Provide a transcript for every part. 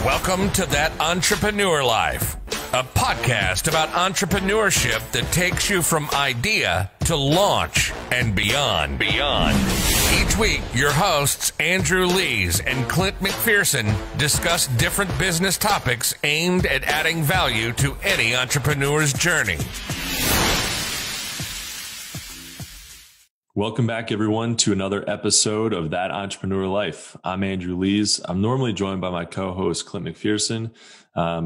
Welcome to That Entrepreneur Life, a podcast about entrepreneurship that takes you from idea to launch and beyond. Each week, your hosts, Andrew Lees and 𝗏𝗏𝗄𝗏𝗀𝗃, discuss different business topics aimed at adding value to any entrepreneur's journey. Welcome back, everyone, to another episode of That Entrepreneur Life. I'm Andrew Lees. I'm normally joined by my co-host, 𝗏𝗏𝗄𝗏𝗃,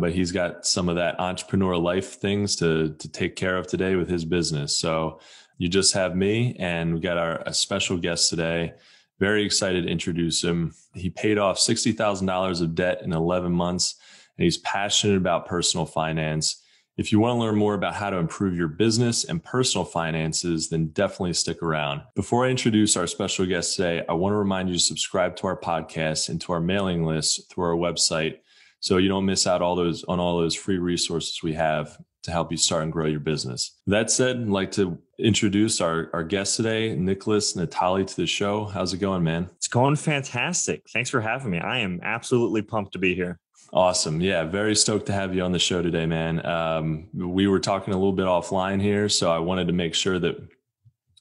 but he's got some of that entrepreneur life things to take care of today with his business. So you just have me, and we got a special guest today. Very excited to introduce him. He paid off $60,000 of debt in 11 months, and he's passionate about personal finance. If you want to learn more about how to improve your business and personal finances, then definitely stick around. Before I introduce our special guest today, I want to remind you to subscribe to our podcast and to our mailing list through our website so you don't miss out on all those free resources we have to help you start and grow your business. That said, I'd like to introduce our guest today, Nickolas and Natali, to the show. How's it going, man? It's going fantastic. Thanks for having me. I am absolutely pumped to be here. Awesome. Yeah. Very stoked to have you on the show today, man. We were talking a little bit offline here, so I wanted to make sure that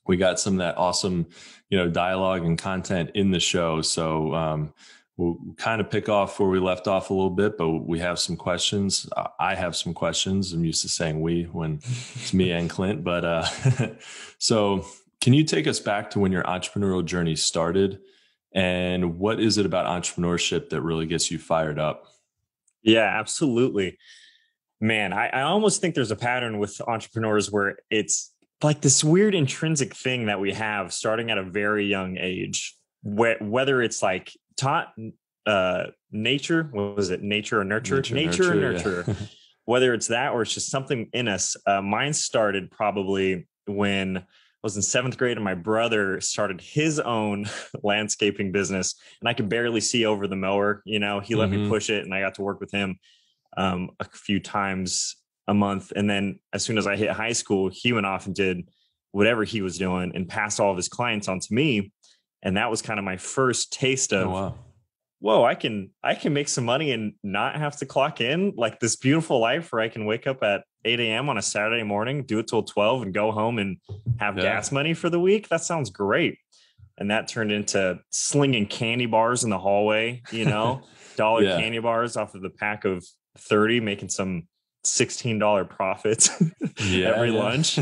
we got some of that awesome, dialogue and content in the show. So, we'll kind of pick off where we left off a little bit, but we have some questions. I have some questions. I'm used to saying we when it's me and Clint, but, so can you take us back to when your entrepreneurial journey started, and what is it about entrepreneurship that really gets you fired up? Yeah, absolutely. Man, I almost think there's a pattern with entrepreneurs where it's like this weird intrinsic thing that we have starting at a very young age, whether it's like taught nature, what was it? Nature or nurture? Nature or nurture. Yeah. Whether it's that or it's just something in us. Mine started probably when I was in 7th grade and my brother started his own landscaping business, and I could barely see over the mower. He let me push it, and I got to work with him a few times a month. And then as soon as I hit high school, he went off and did whatever he was doing and passed all of his clients on to me. And that was kind of my first taste of, whoa, I can make some money and not have to clock in, like this beautiful life where I can wake up at 8 a.m. on a Saturday morning, do it till 12 and go home and have gas money for the week. That sounds great. And that turned into slinging candy bars in the hallway, dollar candy bars off of the pack of 30, making some $16 profits every lunch.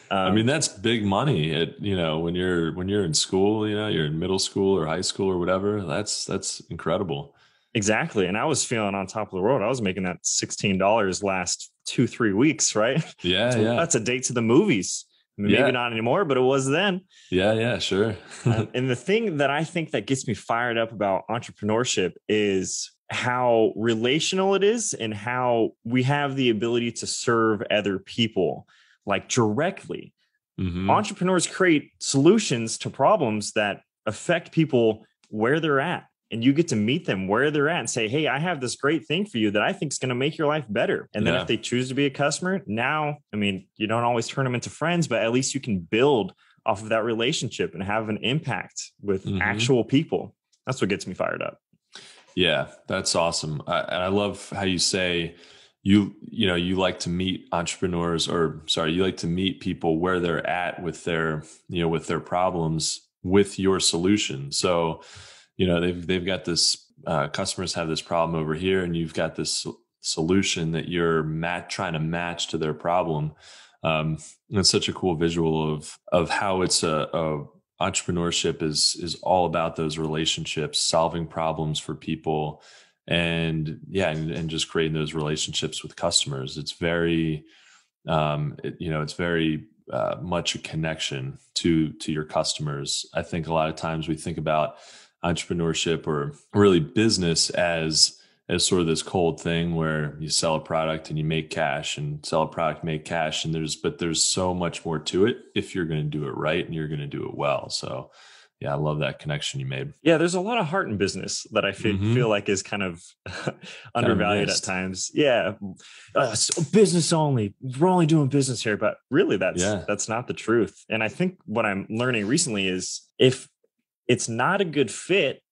I mean, that's big money when you're in school, you're in middle school or high school or whatever. That's incredible. Exactly. And I was feeling on top of the world. I was making that $16 last 2-3 weeks, right? Yeah. That's a date to the movies. Maybe not anymore, but it was then. Yeah, sure. And the thing that I think that gets me fired up about entrepreneurship is how relational it is and how we have the ability to serve other people like directly. Mm-hmm. Entrepreneurs create solutions to problems that affect people where they're at. And you get to meet them where they're at and say, hey, I have this great thing for you that I think is going to make your life better. And then if they choose to be a customer, now, you don't always turn them into friends, but at least you can build off of that relationship and have an impact with actual people. That's what gets me fired up. Yeah, that's awesome. And I love how you say you like to meet entrepreneurs, you like to meet people where they're at with their problems with your solution. So, they've got this, customers have this problem over here, and you've got this solution that you're trying to match to their problem. It's such a cool visual of how it's entrepreneurship is all about those relationships, solving problems for people, and just creating those relationships with customers. It's very, it's very much a connection to your customers. I think a lot of times we think about entrepreneurship or really business as sort of this cold thing where you sell a product and you make cash, and sell a product, make cash. And there's so much more to it if you're going to do it right and you're going to do it well. So yeah, I love that connection you made. Yeah, there's a lot of heart in business that I feel like is kind of undervalued at times. Yeah, business only. We're only doing business here, but really that's not the truth. And I think what I'm learning recently is if it's not a good fit,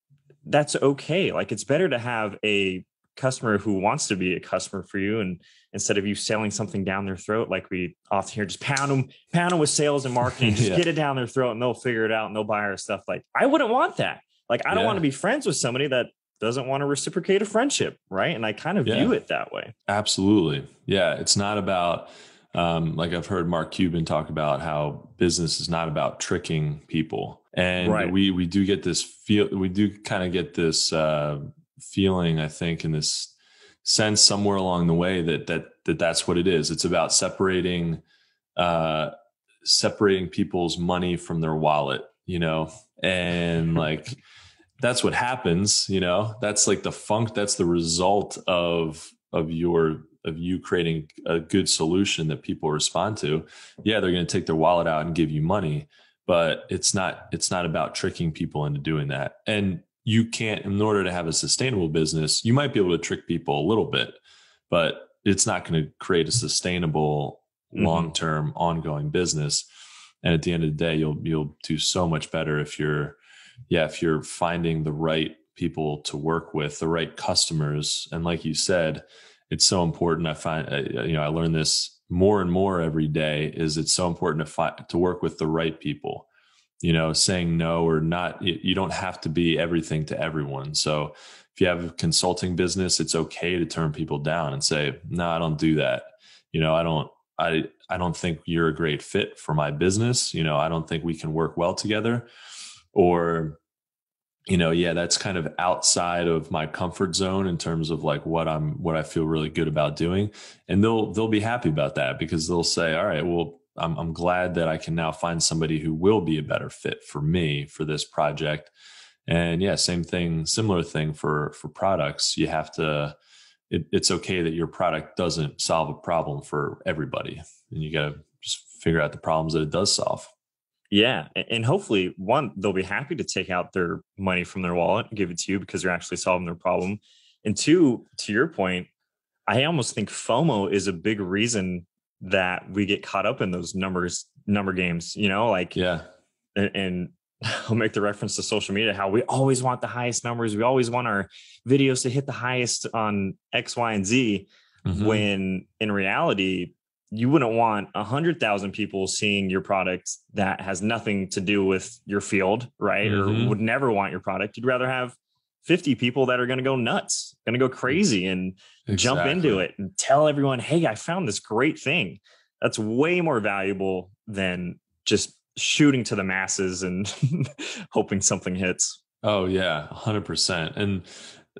that's okay. Like, it's better to have a customer who wants to be a customer for you, and instead of you selling something down their throat, like we often hear, just pound them with sales and marketing, just get it down their throat and they'll figure it out and they'll buy our stuff. Like, I wouldn't want that. Like, I don't want to be friends with somebody that doesn't want to reciprocate a friendship. Right. And I kind of view it that way. Absolutely. Yeah. It's not about, like I've heard Mark Cuban talk about how business is not about tricking people. And we do get this feeling, I think, in this sense somewhere along the way that's what it is. It's about separating people's money from their wallet, and like, that's what happens, that's like that's the result of you creating a good solution that people respond to. Yeah, they're going to take their wallet out and give you money, but it's not about tricking people into doing that. And you can't, in order to have a sustainable business, you might be able to trick people a little bit, but it's not going to create a sustainable, long-term, ongoing business. And at the end of the day, you'll do so much better if you're finding the right people to work with, the right customers. And like you said, it's so important. I find, I learn this more and more every day, is it's so important to work with the right people. Saying no or not, you don't have to be everything to everyone. So if you have a consulting business, it's okay to turn people down and say, no, I don't do that. I don't think you're a great fit for my business. I don't think we can work well together. Or, that's kind of outside of my comfort zone in terms of like what I feel really good about doing. And they'll be happy about that, because they'll say, all right, well, I'm glad that I can now find somebody who will be a better fit for me for this project. And similar thing for products. You have to, it's okay that your product doesn't solve a problem for everybody. And you got to just figure out the problems that it does solve. Yeah. And hopefully, one, they'll be happy to take out their money from their wallet and give it to you because you're actually solving their problem. And two, to your point, I almost think FOMO is a big reason that we get caught up in those number games, and I'll make the reference to social media, how we always want the highest numbers. We always want our videos to hit the highest on X, Y, and Z, when in reality, you wouldn't want 100,000 people seeing your product that has nothing to do with your field, right? Or would never want your product. You'd rather have 50 people that are going to go nuts, going to go crazy and jump into it and tell everyone, hey, I found this great thing. That's way more valuable than just shooting to the masses and hoping something hits. Oh yeah, 100%. And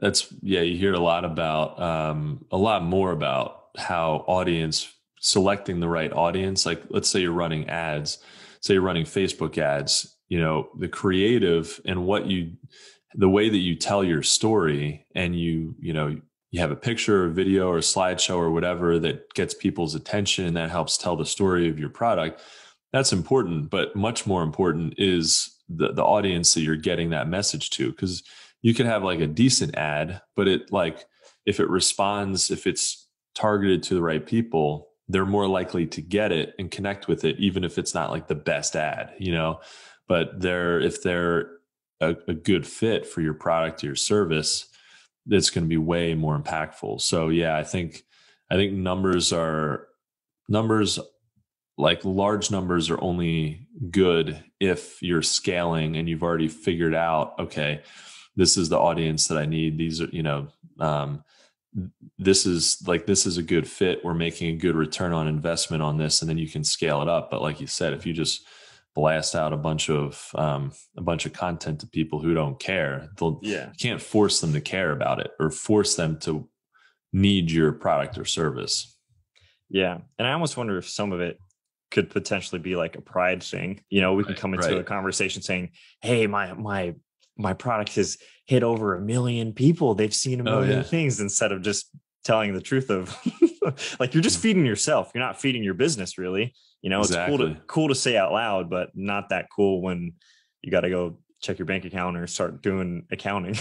that's, you hear a lot more about how selecting the right audience. Like, let's say you're running ads, say you're running Facebook ads, the creative and the way that you tell your story, and you have a picture or video or a slideshow or whatever that gets people's attention and that helps tell the story of your product. That's important, but much more important is the audience that you're getting that message to. Because you could have like a decent ad, but if it's targeted to the right people, they're more likely to get it and connect with it, even if it's not like the best ad, but if they're a good fit for your product or your service, it's going to be way more impactful. So I think numbers, like large numbers, are only good if you're scaling and you've already figured out, okay, this is the audience that I need. These are, this is a good fit. We're making a good return on investment on this, and then you can scale it up. But like you said, if you just blast out a bunch of content to people who don't care, you can't force them to care about it or force them to need your product or service. Yeah. And I almost wonder if some of it could potentially be like a pride thing. We can come into a conversation saying, hey, my product has hit over 1 million people. They've seen 1 million things, instead of just telling the truth of like, you're just feeding yourself. You're not feeding your business, really. Exactly. It's cool to say out loud, but not that cool when you got to go check your bank account or start doing accounting.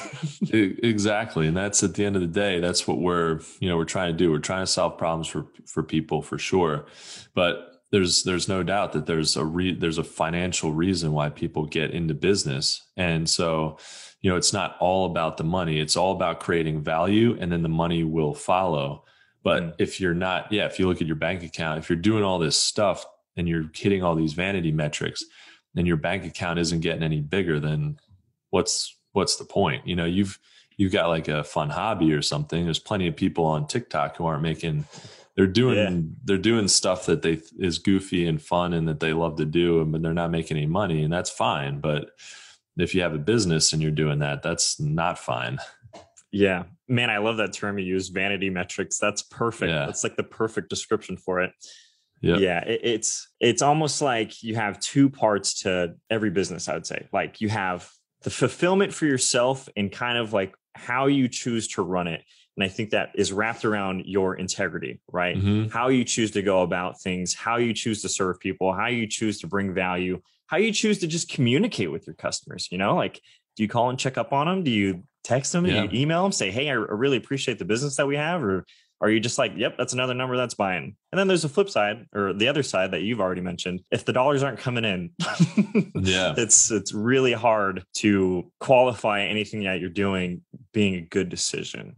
Exactly. And that's, at the end of the day, that's what we're trying to do. We're trying to solve problems for people, for sure. But there's no doubt that there's a financial reason why people get into business. And so, it's not all about the money. It's all about creating value, and then the money will follow. But if you're not, if you look at your bank account, if you're doing all this stuff and you're hitting all these vanity metrics and your bank account isn't getting any bigger, then what's the point? You've got like a fun hobby or something. There's plenty of people on TikTok who aren't making, they're doing stuff that is goofy and fun and that they love to do, but they're not making any money, and that's fine. But if you have a business and you're doing that, that's not fine. Yeah, man, I love that term you use, vanity metrics. That's perfect. Yeah. That's like the perfect description for it. Yep. Yeah, it's almost like you have two parts to every business, I would say. Like you have the fulfillment for yourself and kind of like how you choose to run it. And I think that is wrapped around your integrity, right? Mm-hmm. How you choose to go about things, how you choose to serve people, how you choose to bring value, how you choose to just communicate with your customers. Like, do you call and check up on them? Do you text them? Yeah. Do you email them? Say, hey, I really appreciate the business that we have. Or are you just like, yep, that's another number that's buying? And then there's a flip side, or the other side that you've already mentioned. If the dollars aren't coming in, it's really hard to qualify anything that you're doing being a good decision.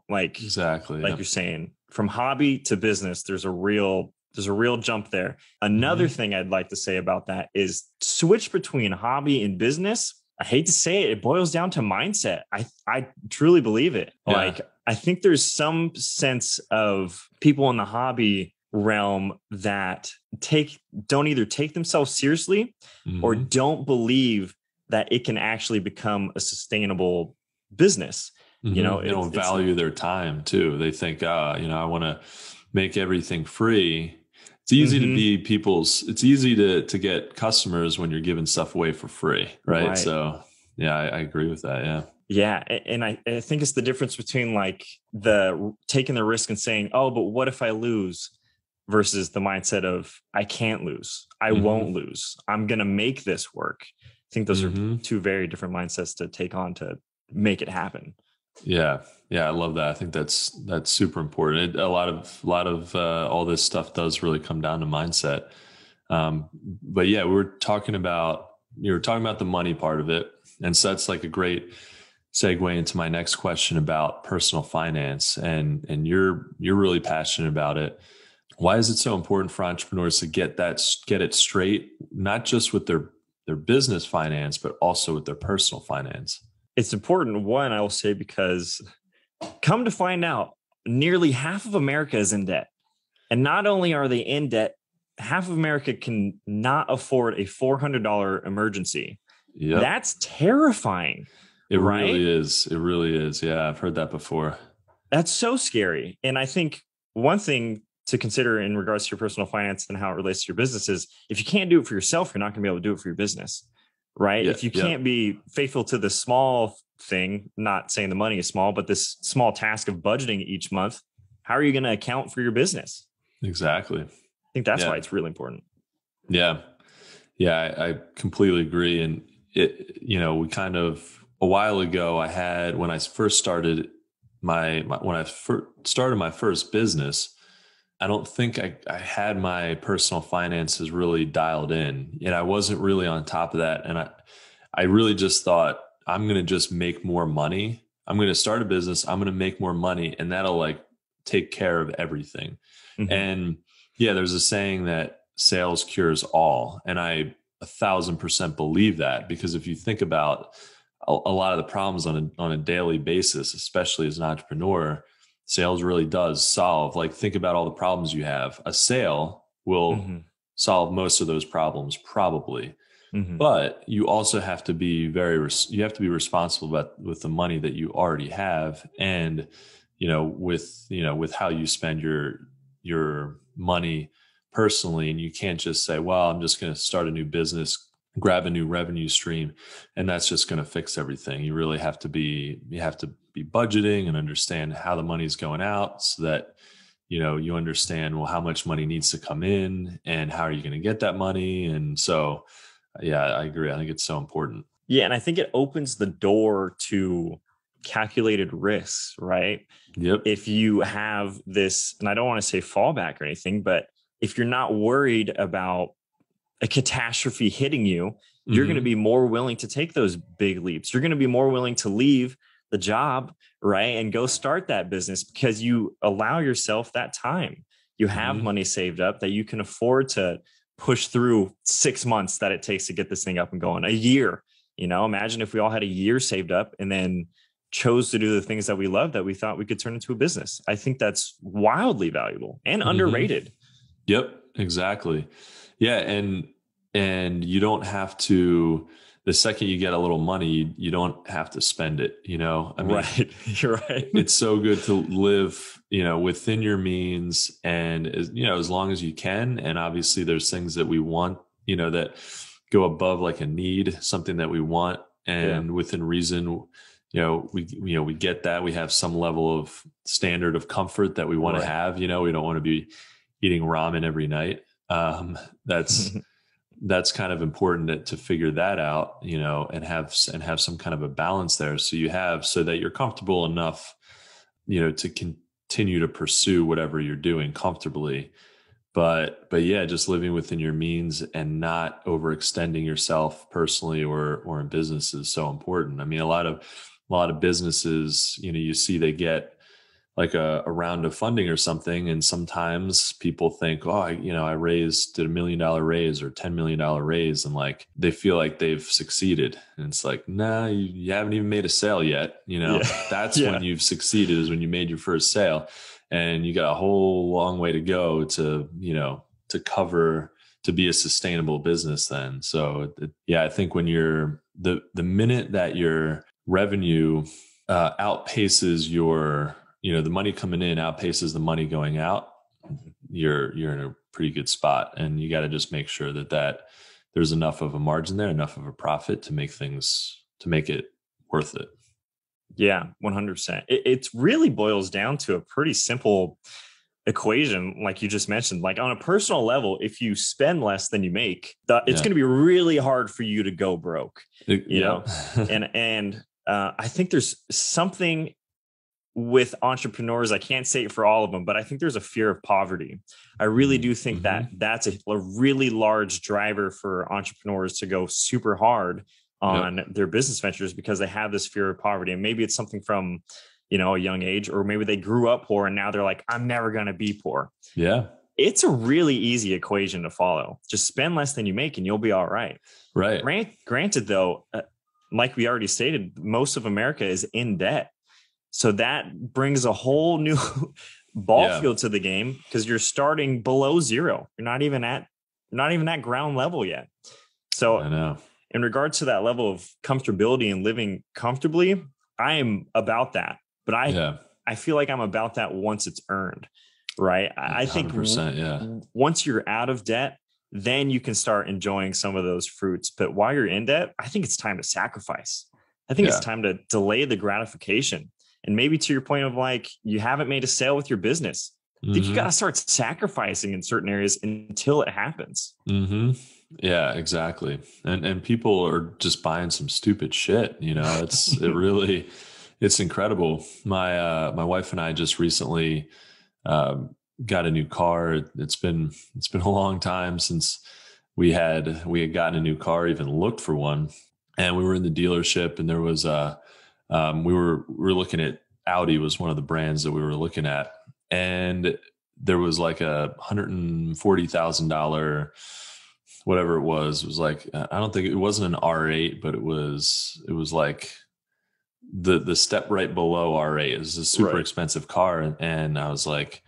Like exactly, like you're saying, from hobby to business, there's a real jump there. Another thing I'd like to say about that is switch between hobby and business. I hate to say it, it boils down to mindset. I truly believe it. Yeah. Like, I think there's some sense of people in the hobby realm that don't either take themselves seriously or don't believe that it can actually become a sustainable business. They don't value their time too. They think, I want to make everything free. It's easy to be it's easy to get customers when you're giving stuff away for free. Right. So yeah, I agree with that. Yeah. Yeah. And I think it's the difference between like the taking the risk and saying, oh, but what if I lose, versus the mindset of I can't lose. I won't lose. I'm going to make this work. I think those are two very different mindsets to take on to make it happen. Yeah. Yeah. I love that. I think that's super important. A lot of all this stuff does really come down to mindset. But yeah, you were talking about the money part of it. And so that's like a great segue into my next question about personal finance. And you're really passionate about it. Why is it so important for entrepreneurs to get it straight, not just with their business finance, but also with their personal finance? It's important, one, I will say, because come to find out, nearly half of America is in debt. And not only are they in debt, half of America can not afford a $400 emergency. Yep. That's terrifying. It really is. It really is. Yeah, I've heard that before. That's so scary. And I think one thing to consider in regards to your personal finance and how it relates to your business is, if you can't do it for yourself, you're not going to be able to do it for your business. Right. Yeah, if you can't be faithful to the small thing, not saying the money is small, but this small task of budgeting each month, how are you going to account for your business? Exactly. I think that's why it's really important. Yeah. Yeah. I completely agree. And we kind of, a while ago, when I first started my first business, I don't think I had my personal finances really dialed in, and I wasn't really on top of that. And I really just thought, I'm going to just make more money. I'm going to start a business. I'm going to make more money, and that'll like take care of everything. And yeah, there's a saying that sales cures all. And I 1,000% believe that, because if you think about a lot of the problems on a daily basis, especially as an entrepreneur, sales really does solve. Like, think about all the problems you have. A sale will solve most of those problems, probably. But you also have to be responsible with the money that you already have, and with how you spend your money personally. And you can't just say, well, I'm just going to start a new business, grab a new revenue stream, and that's just going to fix everything. You really have to be budgeting and understand how the money's going out, so that you understand, well, how much money needs to come in and how are you going to get that money. And so yeah, I agree. I think it's so important. Yeah, and I think it opens the door to calculated risks, right? Yep. If you have this, and I don't want to say fallback or anything, but if you're not worried about a catastrophe hitting you, you're going to be more willing to take those big leaps. You're going to be more willing to leave the job, right, and go start that business because you allow yourself that time. You have money saved up that you can afford to push through 6 months that it takes to get this thing up and going. A year, imagine if we all had a year saved up and then chose to do the things that we love that we thought we could turn into a business. I think that's wildly valuable and underrated. Yep, exactly. Yeah. And you don't have to, the second you get a little money, you don't have to spend it, I mean, right. You're right. It's so good to live, within your means and, as long as you can. And obviously there's things that we want, that go above like a need, something that we want. And within reason, we get that. We have some level of standard of comfort that we want to have, we don't want to be eating ramen every night. That's kind of important to figure that out, and have some kind of a balance there. So that you're comfortable enough, to continue to pursue whatever you're doing comfortably. But yeah, just living within your means and not overextending yourself personally or in business is so important. I mean, a lot of businesses, you see they get like a round of funding or something. And sometimes people think, oh, I did $1 million raise or $10 million raise. And like, they feel like they've succeeded. And it's like, nah, you haven't even made a sale yet. That's when you've succeeded, is when you made your first sale, and you got a whole long way to go to be a sustainable business then. So I think when you're the minute that your revenue outpaces your, the money coming in outpaces the money going out, you're in a pretty good spot. And you got to just make sure that there's enough of a margin there, enough of a profit to make it worth it. Yeah, 100%. It really boils down to a pretty simple equation, like you just mentioned. Like on a personal level, if you spend less than you make, it's going to be really hard for you to go broke. You know, and I think there's something with entrepreneurs. I can't say it for all of them, but I think there's a fear of poverty. I really do think that that's a really large driver for entrepreneurs to go super hard on their business ventures, because they have this fear of poverty. And maybe it's something from, a young age, or maybe they grew up poor and now they're like, I'm never going to be poor. Yeah. It's a really easy equation to follow. Just spend less than you make and you'll be all right. Right. Granted though, like we already stated, most of America is in debt. So that brings a whole new ball field to the game, because you're starting below zero. You're not even at ground level yet. So I know. In regards to that level of comfortability and living comfortably, I am about that. But I feel like I'm about that once it's earned, right? I think once you're out of debt, then you can start enjoying some of those fruits. But while you're in debt, I think it's time to sacrifice. I think it's time to delay the gratification. And maybe to your point of like, you haven't made a sale with your business. I think you got to start sacrificing in certain areas until it happens. Yeah, exactly. And people are just buying some stupid shit. It's incredible. My wife and I just recently got a new car. It's been a long time since we had gotten a new car, even looked for one. And we were in the dealership, and there was we were looking at Audi was one of the brands that we were looking at, and there was like a $140,000, whatever it was. It was like, I don't think it wasn't an R8, but it was like the step right below R8. It was a super expensive car, and I was like,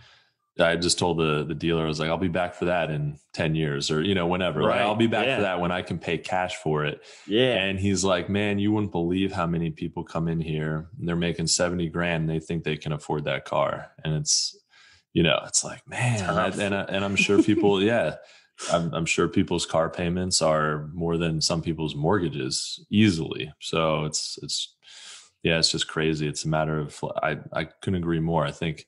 I just told the dealer, I was like, I'll be back for that in 10 years or, whenever. Right. Like, I'll be back for that when I can pay cash for it. Yeah. And he's like, man, you wouldn't believe how many people come in here and they're making 70 grand and they think they can afford that car. And it's, it's like, man, and I'm sure people, I'm sure people's car payments are more than some people's mortgages easily. So it's just crazy. It's a matter of, I couldn't agree more. I think,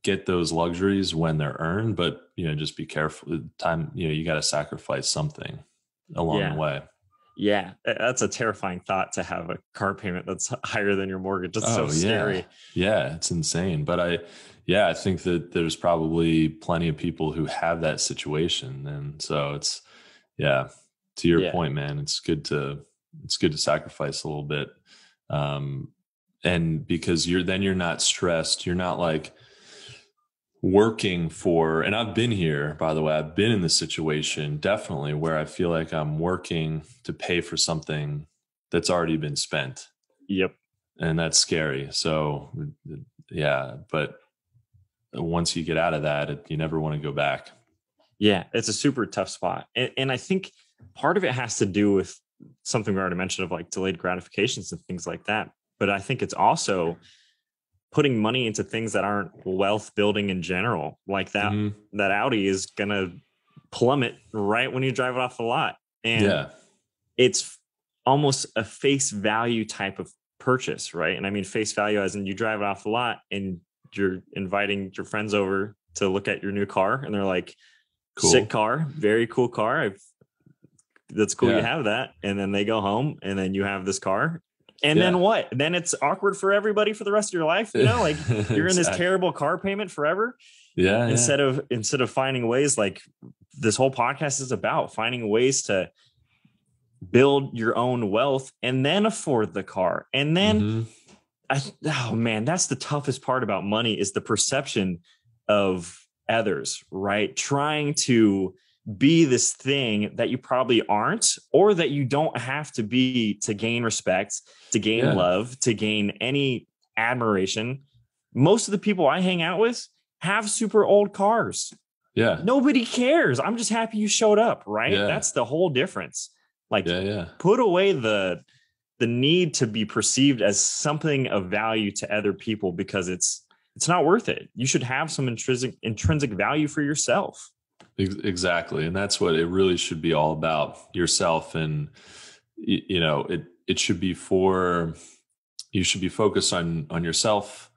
get those luxuries when they're earned, but, just be careful. Time, you got to sacrifice something along the way. Yeah, that's a terrifying thought, to have a car payment that's higher than your mortgage. It's so Oh scary. yeah, it's insane. But I think that there's probably plenty of people who have that situation, and so it's yeah. To your Yeah. point, man, it's good to sacrifice a little bit, and because you're not stressed. You're not like working for, and I've been here, by the way, I've been in this situation definitely where I feel like I'm working to pay for something that's already been spent. Yep. And that's scary. So yeah, but once you get out of that, you never want to go back. Yeah, it's a super tough spot. And I think part of it has to do with something we already mentioned, of like delayed gratifications and things like that. But I think it's also putting money into things that aren't wealth building in general, like that. That Audi is gonna plummet right when you drive it off the lot, and it's almost a face value type of purchase, right? And I mean face value as in you drive it off the lot and you're inviting your friends over to look at your new car, and they're like, cool. Sick car, very cool car. That's cool. You have that, and then they go home, and then you have this car. And then what? Then it's awkward for everybody for the rest of your life. You know, like you're in this terrible car payment forever. Yeah. Instead of finding ways, like this whole podcast is about, finding ways to build your own wealth and then afford the car. And then, oh man, that's the toughest part about money, is the perception of others, right? Trying to be this thing that you probably aren't, or that you don't have to be to gain respect, to gain love, to gain any admiration. Most of the people I hang out with have super old cars. Yeah. Nobody cares. I'm just happy you showed up, right? Yeah. That's the whole difference. Like put away the need to be perceived as something of value to other people, because it's not worth it. You should have some intrinsic value for yourself. Exactly. And that's what it really should be all about, yourself. And, you know, it should be you should be focused on yourself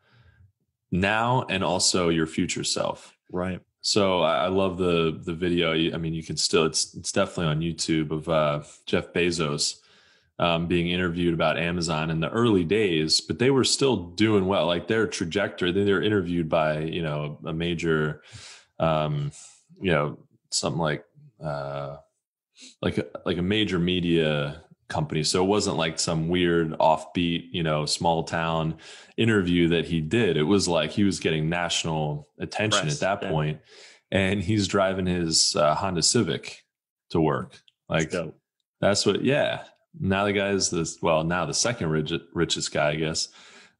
now, and also your future self. Right. So I love the video. I mean, you can still, it's definitely on YouTube, of Jeff Bezos being interviewed about Amazon in the early days, but they were still doing well. Like their trajectory, they were interviewed by, you know, a major, you know, something like a major media company. So it wasn't like some weird offbeat, you know, small town interview that he did. It was like he was getting national attention at that point. And he's driving his Honda Civic to work. Like that's what, now the guy is now the second richest guy, I guess,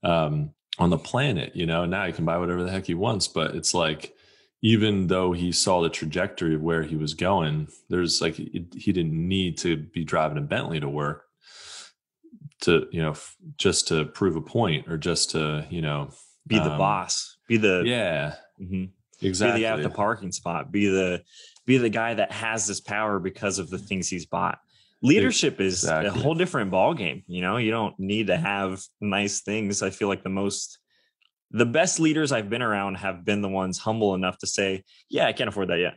on the planet, you know. Now he can buy whatever the heck he wants. But it's like, even though he saw the trajectory of where he was going, there's like, he didn't need to be driving a Bentley to work to, you know, just to prove a point, or just to, you know, be the boss, be the, exactly. Be the at the parking spot, be the guy that has this power because of the things he's bought. Leadership is a whole different ball game. You know, you don't need to have nice things. I feel like the best leaders I've been around have been the ones humble enough to say, yeah, I can't afford that yet.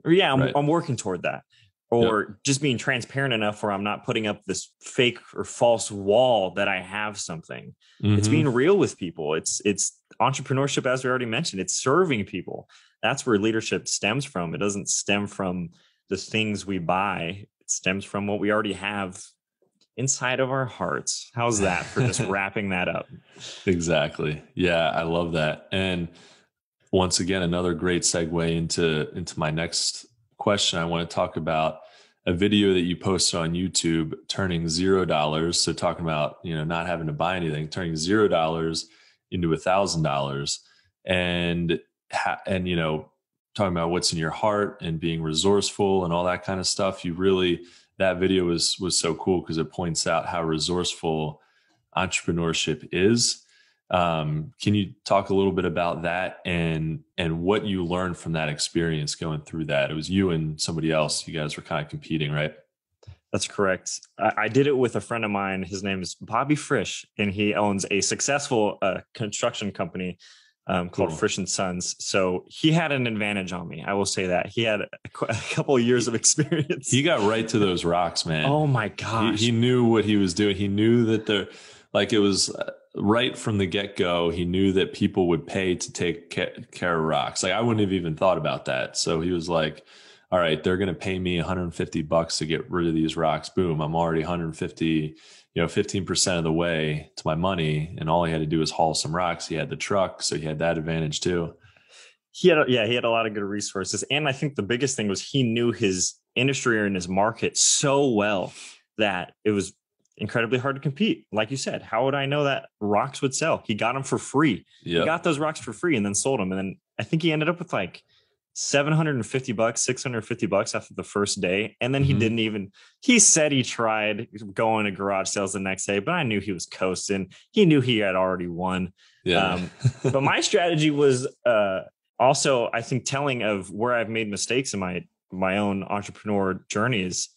Or I'm working toward that. Or just being transparent enough where I'm not putting up this fake or false wall that I have something. It's being real with people. It's entrepreneurship, as we already mentioned. It's serving people. That's where leadership stems from. It doesn't stem from the things we buy. It stems from what we already have inside of our hearts. How's that for just wrapping that up? Exactly. Yeah, I love that. And once again, another great segue into my next question. I want to talk about a video that you posted on YouTube, turning $0. So talking about, you know, not having to buy anything, turning $0 into $1,000, and you know, talking about what's in your heart and being resourceful and all that kind of stuff. That video was so cool because it points out how resourceful entrepreneurship is. Can you talk a little bit about that and what you learned from that experience going through that? It was you and somebody else. You guys were kind of competing, right? That's correct. I did it with a friend of mine. His name is 𝗶𝗶𝗆, and he owns a successful construction company called 𝗏𝗏 Sons. So he had an advantage on me. I will say that he had a couple of years of experience. He got right to those rocks, man. Oh my gosh. He knew what he was doing. He knew that it was right from the get-go. He knew that people would pay to take care of rocks. Like I wouldn't have even thought about that. So he was like, all right, they're going to pay me $150 to get rid of these rocks. Boom. I'm already 150, 15% of the way to my money. And all he had to do was haul some rocks. He had the truck. So he had that advantage too. He had a lot of good resources. And I think the biggest thing was he knew his industry and his market so well that it was incredibly hard to compete. Like you said, how would I know that rocks would sell? He got them for free. Yep. He got those rocks for free and then sold them. And then I think he ended up with like $750, $650 after the first day. And then he said he tried going to garage sales the next day, but I knew he was coasting. He knew he had already won. Yeah. But my strategy was also, I think, telling of where I've made mistakes in my own entrepreneur journey is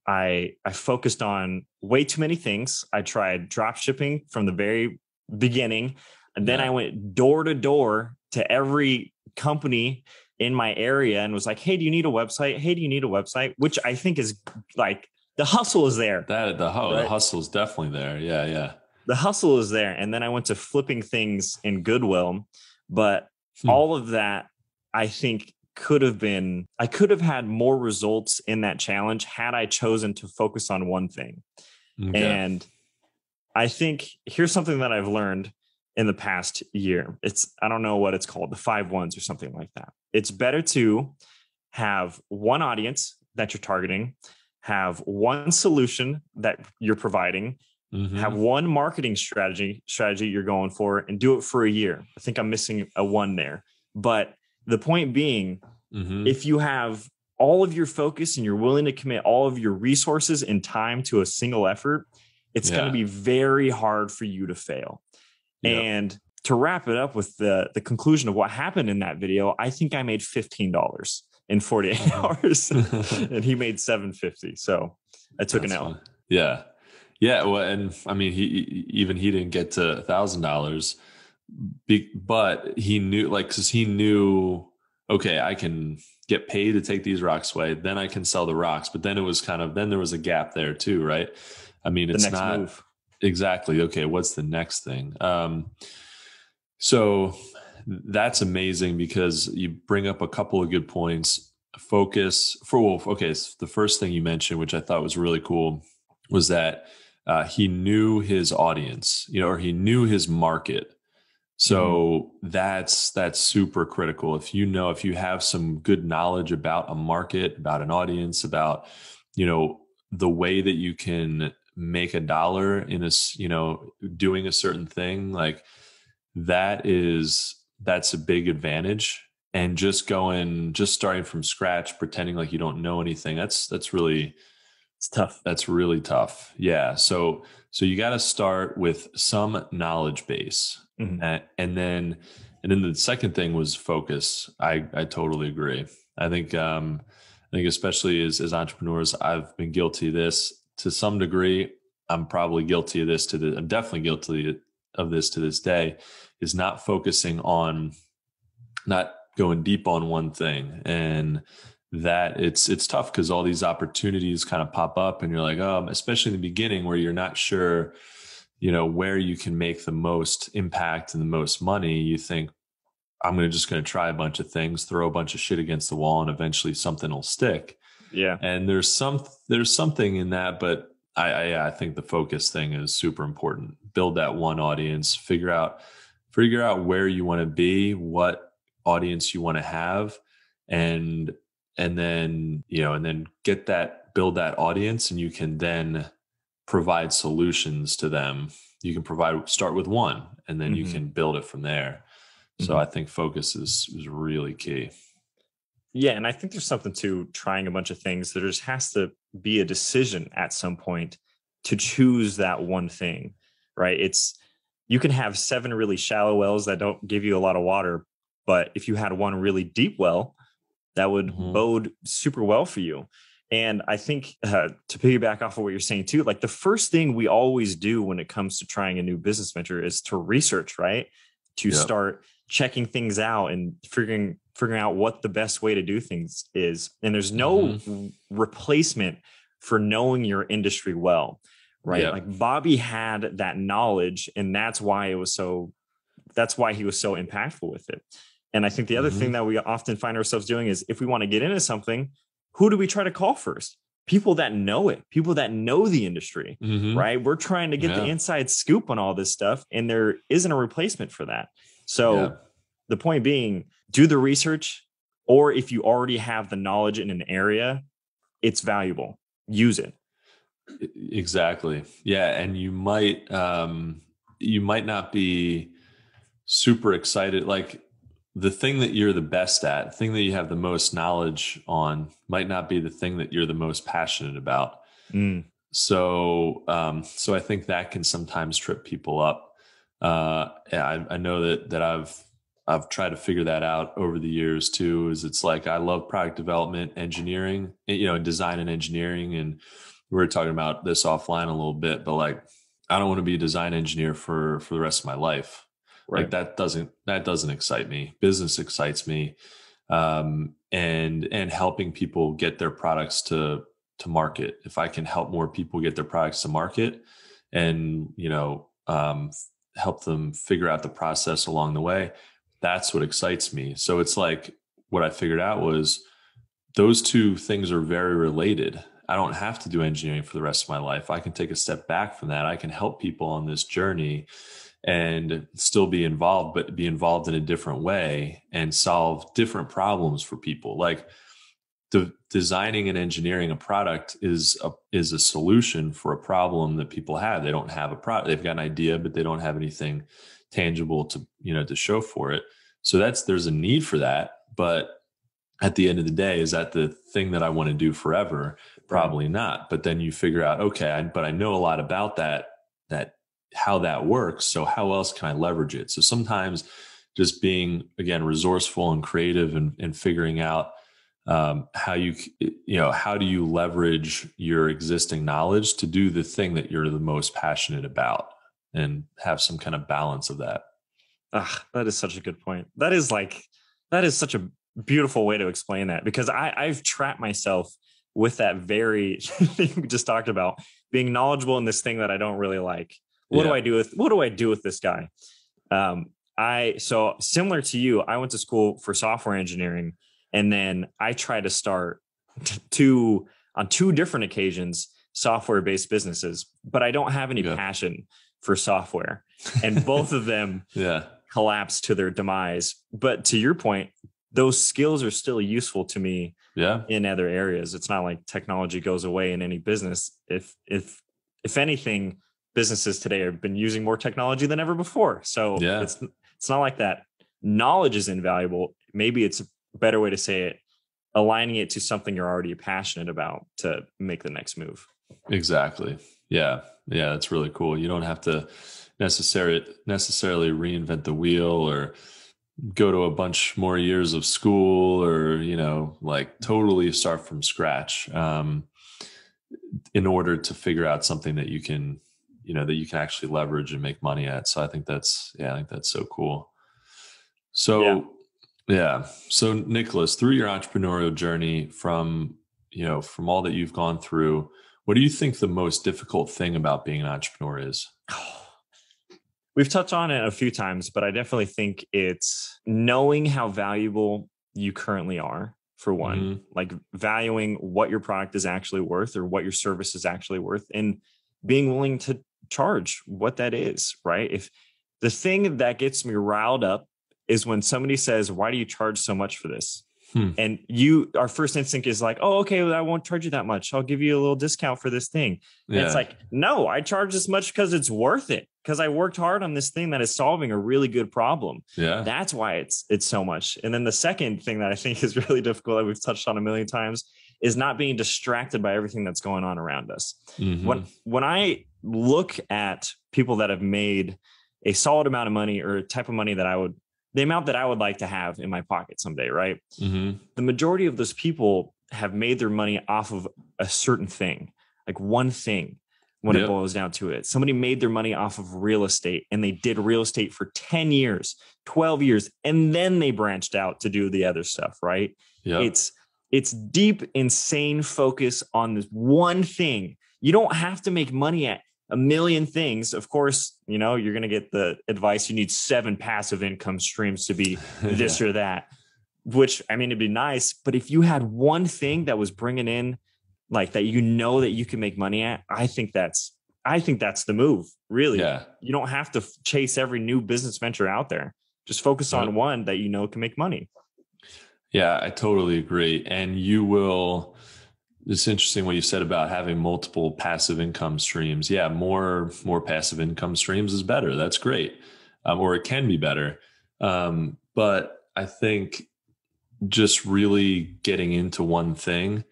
I focused on way too many things. I tried drop shipping from the very beginning. And then I went door to door to every company in my area and was like, hey, do you need a website? Hey, do you need a website? Which I think is like the hustle is there. The hustle is definitely there. Yeah. The hustle is there. And then I went to flipping things in Goodwill. But all of that, I think, I could have had more results in that challenge had I chosen to focus on one thing. Okay. And I think here's something that I've learned in the past year. I don't know what it's called, the 5 1s or something like that. It's better to have one audience that you're targeting, have one solution that you're providing, have one marketing strategy you're going for, and do it for a year. I think I'm missing a 1 there. But the point being, if you have all of your focus and you're willing to commit all of your resources and time to a single effort, it's going to be very hard for you to fail. Yep. And to wrap it up with the conclusion of what happened in that video, I think I made $15 in 48 hours and he made $750. So I took an L. Fun. Yeah. Yeah. Well, and I mean, he didn't get to $1,000, but he knew, cause he knew, okay, I can get paid to take these rocks away. Then I can sell the rocks. But then it was then there was a gap there too, right? I mean, it's not move. Exactly. Okay. What's the next thing? So that's amazing because you bring up a couple of good points. Focus so the first thing you mentioned, which I thought was really cool, was that he knew his audience, or he knew his market. So that's super critical. If you have some good knowledge about a market, about an audience, about, the way that you can make $1 in doing a certain thing, like that's a big advantage. And just starting from scratch, pretending like you don't know anything, it's tough. That's really tough. Yeah. So you got to start with some knowledge base. And then the second thing was focus. I totally agree. I think especially as entrepreneurs, I've been guilty of this to some degree. I'm probably guilty of this I'm definitely guilty of this to this day, is not focusing on, not going deep on one thing. And that it's tough because all these opportunities kind of pop up and you're like, especially in the beginning where you're not sure, where you can make the most impact and the most money. You think, I'm just going to try a bunch of things, throw a bunch of shit against the wall, and eventually something will stick. Yeah. And there's something in that, but I think the focus thing is super important. Build that one audience, figure out where you want to be, what audience you want to have, and then build that audience, and you can then provide solutions to them. You can start with one, and then you can build it from there. So I think focus is really key. Yeah. And I think there's something to trying a bunch of things. There just has to be a decision at some point to choose that one thing, right? You can have 7 really shallow wells that don't give you a lot of water, but if you had one really deep well, that would bode super well for you. And I think to piggyback off of what you're saying too, like the first thing we always do when it comes to trying a new business venture is to research, right? To start checking things out and figuring out what the best way to do things is. And there's no replacement for knowing your industry well, right? Yep. Like Bobby had that knowledge, and that's why he was so impactful with it. And I think the other thing that we often find ourselves doing is, if we want to get into something, who do we try to call first? People that know it, people that know the industry, right? We're trying to get the inside scoop on all this stuff, and there isn't a replacement for that. So the point being, do the research, or if you already have the knowledge in an area, it's valuable. Use it. Exactly. Yeah. And you might not be super excited. Like, the thing that you're the best at, the thing that you have the most knowledge on, might not be the thing that you're the most passionate about. So I think that can sometimes trip people up. I know that I've tried to figure that out over the years too. Is it's like, I love product development, engineering, design and engineering. And we were talking about this offline a little bit, but like, I don't want to be a design engineer for the rest of my life. Right. Like that doesn't excite me. Business excites me. And helping people get their products to market. If I can help more people get their products to market and, help them figure out the process along the way, that's what excites me. So it's like, what I figured out was those two things are very related. I don't have to do engineering for the rest of my life. I can take a step back from that. I can help people on this journey and still be involved, but be involved in a different way and solve different problems for people. Like, designing and engineering a product is a solution for a problem that people have. They don't have a product. They've got an idea, but they don't have anything tangible to show for it. So there's a need for that. But at the end of the day, is that the thing that I want to do forever? Probably not. But then you figure out, okay, but I know a lot about that how that works. So how else can I leverage it? So sometimes just being, again, resourceful and creative and figuring out how do you leverage your existing knowledge to do the thing that you're the most passionate about, and have some kind of balance of that. That is such a good point. That is such a beautiful way to explain that, because I've trapped myself with that very thing we just talked about, being knowledgeable in this thing that I don't really like. What do I do with this guy? So similar to you, I went to school for software engineering, and then I tried to start on two different occasions, software-based businesses, but I don't have any passion for software, and both of them collapsed to their demise. But to your point, those skills are still useful to me in other areas. It's not like technology goes away in any business. If anything, businesses today have been using more technology than ever before. So it's not like that knowledge is invaluable. Maybe it's a better way to say it, aligning it to something you're already passionate about to make the next move. Exactly. Yeah. Yeah. That's really cool. You don't have to necessarily reinvent the wheel or go to a bunch more years of school or, like totally start from scratch in order to figure out something that you can actually leverage and make money at. So I think that's so cool. So, So Nickolas, through your entrepreneurial journey, from all that you've gone through, what do you think the most difficult thing about being an entrepreneur is? We've touched on it a few times, but I definitely think it's knowing how valuable you currently are, for one, like valuing what your product is actually worth or what your service is actually worth, and being willing to charge what that is, right? If the thing that gets me riled up is when somebody says, why do you charge so much for this? And our first instinct is like, oh, okay, well, I won't charge you that much. I'll give you a little discount for this thing. And it's like, no, I charge this much because it's worth it. Because I worked hard on this thing that is solving a really good problem. Yeah. That's why it's so much. And then the second thing that I think is really difficult, that we've touched on a million times, is not being distracted by everything that's going on around us. When I look at people that have made a solid amount of money, or a type of money the amount that I would like to have in my pocket someday, right? The majority of those people have made their money off of a certain thing, like one thing. when it boils down to it. Somebody made their money off of real estate and they did real estate for 10 years, 12 years, and then they branched out to do the other stuff, right? Yep. It's deep, insane focus on this one thing. You don't have to make money at a million things. Of course, you're going to get the advice. You need 7 passive income streams to be this or that, which, I mean, it'd be nice. But if you had one thing that was bringing in like that, that you can make money at, I think that's the move, really. Yeah. You don't have to chase every new business venture out there. Just focus on one that can make money. Yeah, I totally agree. And it's interesting what you said about having multiple passive income streams. Yeah, more passive income streams is better. That's great. Or it can be better. But I think just really getting into one thing,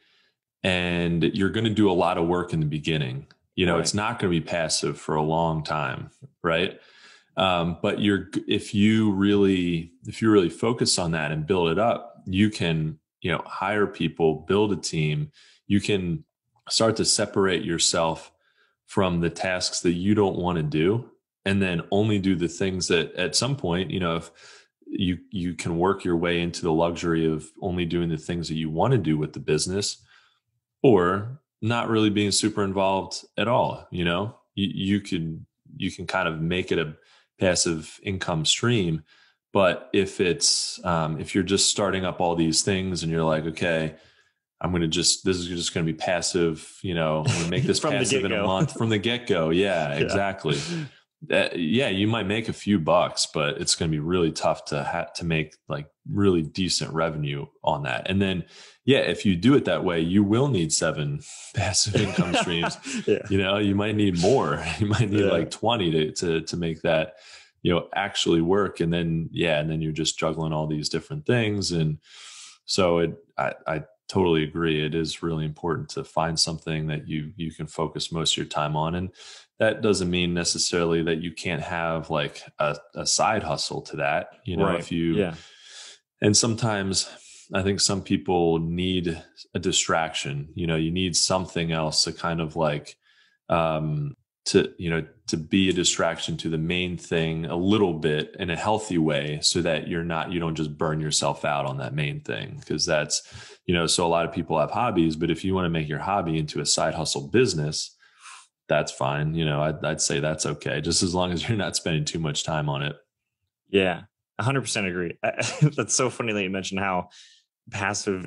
and you're going to do a lot of work in the beginning. It's not going to be passive for a long time, right? But if you really focus on that and build it up, you can, hire people, build a team. You can start to separate yourself from the tasks that you don't want to do, and then only do the things that at some point, if you can work your way into the luxury of only doing the things that you want to do with the business, or not really being super involved at all. You can kind of make it a passive income stream. But if you're just starting up all these things and you're like, okay, this is just going to be passive, I'm going to make this passive in a month from the get-go. Yeah, exactly. You might make a few bucks, but it's going to be really tough to make like really decent revenue on that. And then, if you do it that way, you will need 7 passive income streams. You might need more. You might need like 20 to make that, actually work. And then, you're just juggling all these different things. And so I totally agree. It is really important to find something that you can focus most of your time on. And that doesn't mean necessarily that you can't have like a side hustle to that, and sometimes I think some people need a distraction, you need something else to kind of like, to be a distraction to the main thing a little bit in a healthy way, so that you don't just burn yourself out on that main thing. Cause that's, so a lot of people have hobbies, but if you want to make your hobby into a side hustle business, that's fine. I'd say that's okay. Just as long as you're not spending too much time on it. Yeah. 100% agree. That's so funny that you mentioned how passive